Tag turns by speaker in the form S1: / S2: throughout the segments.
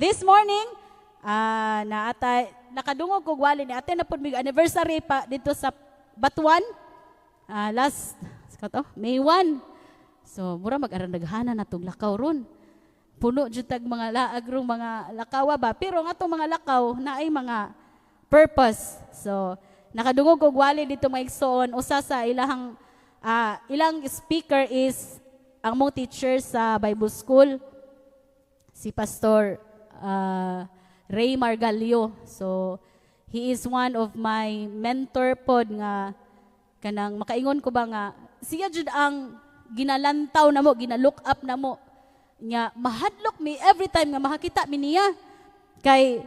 S1: this morning, nakadungog ko wali ni ate na po may anniversary pa dito sa Batuan. Last, May 1. So, mura mag-arandaghana na itong lakaw ron. Puno dyan tag mga laagrong mga lakawa ba. Pero nga itong mga lakaw na ay mga purpose. So, nakadungog ko wali dito mga igsoon. Usa sa ilang speaker is ang mong teacher sa Bible School, si Pastor Ray Margalio. So, he is one of my mentor pod nga kanang makaingon ko ba nga siya jud ang ginalantaw na mo, ginalook up na mo. Nya mahadlok mi every time nga makakita mi niya. Kay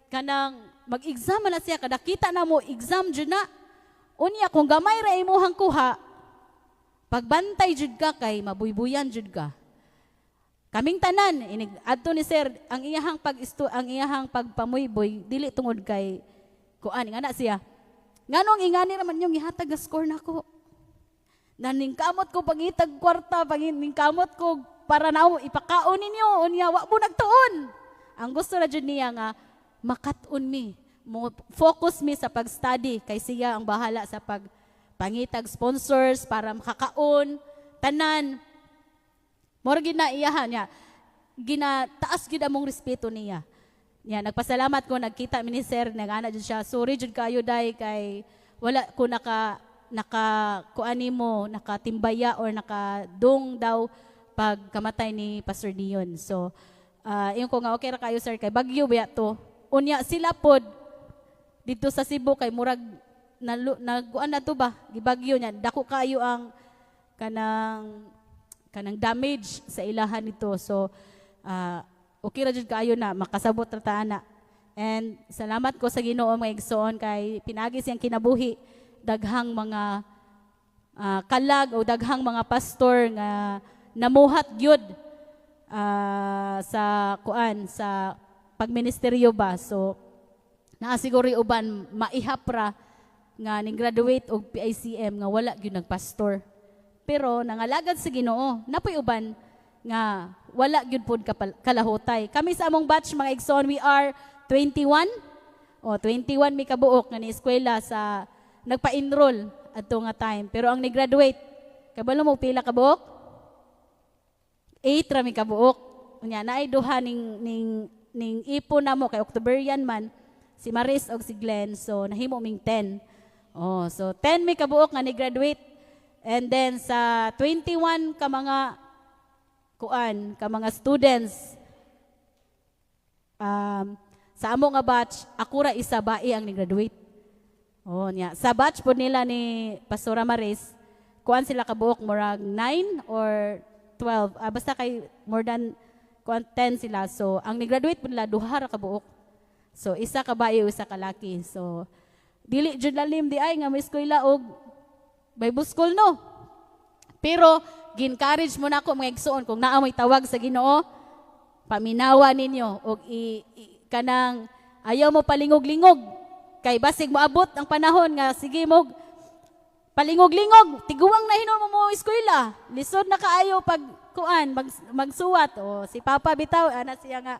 S1: kanang mag-exam na siya kada kita na mo exam jud na. Unya kung gamay ra imong kuha, pagbantay jud ka kay mabuybuyan jud ka. Kaming tanan inig adto ni sir ang iyahang pagpamuyboy dili tungod kay kuan nga na siya. Nganong ingani naman yung ihatag nga score nako. Naningkamot ko pangitag kwarta, ningkamot ko para na ipakaon ninyo unya wa mo nagtuon. Ang gusto ra jud niya nga makat-on mi, mo focus mi sa pag-study kay siya ang bahala sa pangitag sponsors para makakaon tanan. Mora ginaiyahan niya. Ginataas gid among respeto niya. Nya nagpasalamat ko nagkita mi ni sir nagana jud siya. Sorry jud kayo day kay wala ko kuani mo nakatimbaya or nakadong daw pag kamatay ni Pastor Dion. So iyon ko nga okay ra kayo sir kay bagyo ba to. Unya sila pod dito sa Cebu kay murag nagkuan na to ba gibagyo niya dako kayo ang kanang damage sa ilahan nito. So okay ra jud kayo na makasabot ra ta ana. And salamat ko sa Ginoo mga igsoon kay pinagi siyang kinabuhi daghang mga kalag o daghang mga pastor nga namuhat gyud sa pagministeryo ba. So naasiguro uban maihapra nga ning graduate og PICM nga wala gyud nagpastor. Pero nangalagad sa Ginoo napoy uban nga wala gyud pod kalahutay. Kami sa among batch mga igsoon we are 21 mi kabuok nga ni eskwela sa nagpa-enroll adto nga time. Pero ang ni-graduate kabalo mo pila kabuok? 8 ra mi kabuok. Unya naay duha ning ipon namo kay Octoberian man si Maris og si Glenn. So nahimo ming 10. So 10 mi kabuok nga ni-graduate. And then sa 21 ka mga students sa amo nga batch ako ra isa bae ang ni-graduate. Nya sa batch po nila ni Pastora Maris kuan sila kabuok murag 9 or 12 basta kay more than 10 sila. So ang ni-graduate po nila duha ra kabuok. So isa ka bae isa ka laki. So dili jud lalim di ay nga may eskwela og Bible school no. Pero gi-encourage mo na ako mga igsoon kung naa mo'y tawag sa Ginoo paminawa ninyo og kanang ayaw mo palingog-lingog kay basig moabot ang panahon nga sige mo palingog-lingog tiguang na hinuon mo eskwela lisod na kaayo pag magsuwat si Papa bitaw ana siya nga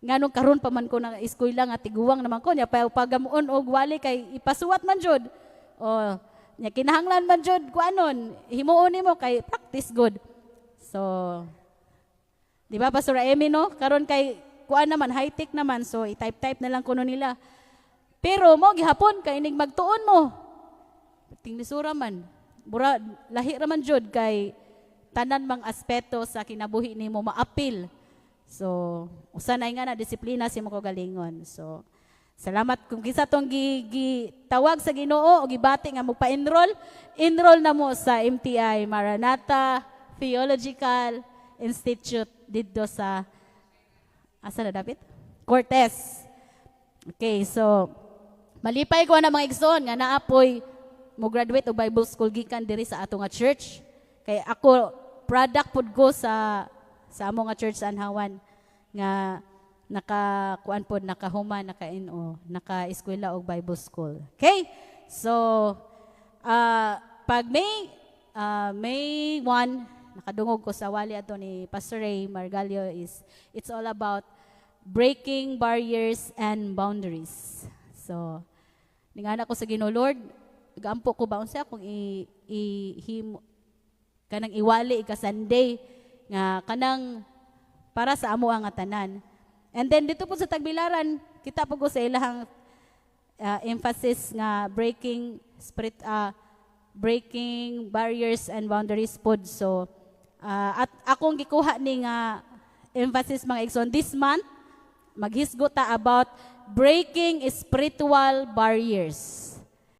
S1: nganong karon pa man ko na eskwela nga tiguang naman ko nya pagamuon og wali kay ipasuwat man jud nya kinahanglan man jud kuanon himuon nimo kay practice good. So di ba Pastor Amy no karon kay kuan naman high tech naman so i-type na lang kuno nila. Pero mo gihapon kay inig magtuon mo. Tingnisura man. Mura lahi ra man jud kay tanan mang aspeto sa kinabuhi nimo maapil. So usanay nga na disiplina si mo ko galingon. So salamat kung kisa tong tawag sa Ginoo o gibati nga magpa-enroll na mo sa MTI Maranatha Theological Institute dito sa asa na dapat? Cortez. Okay, so malipay ko na mga igsoon nga naapoy mo graduate og Bible School gikan diri sa ato nga church. Kay ako product pud ko sa amo nga church sa Anhawan nga nakakuan pod nakahuman naka-NO naka-eskwela og Bible School. Okay? So pag May 1 nakadungog ko sa wali ato ni Pastor Ray Margalio it's all about breaking barriers and boundaries. So, ningana ko sa Ginoo, Lord, gaampo ko ba unsa kung kanang iwali ika Sunday nga kanang para sa amo ang tanan. And then dito po sa Tagbilaran, kita po ko sa ilahang emphasis nga breaking barriers and boundaries pod. So at akong gikuha ni nga emphasis mga igsoon this month maghisgot ta about breaking spiritual barriers.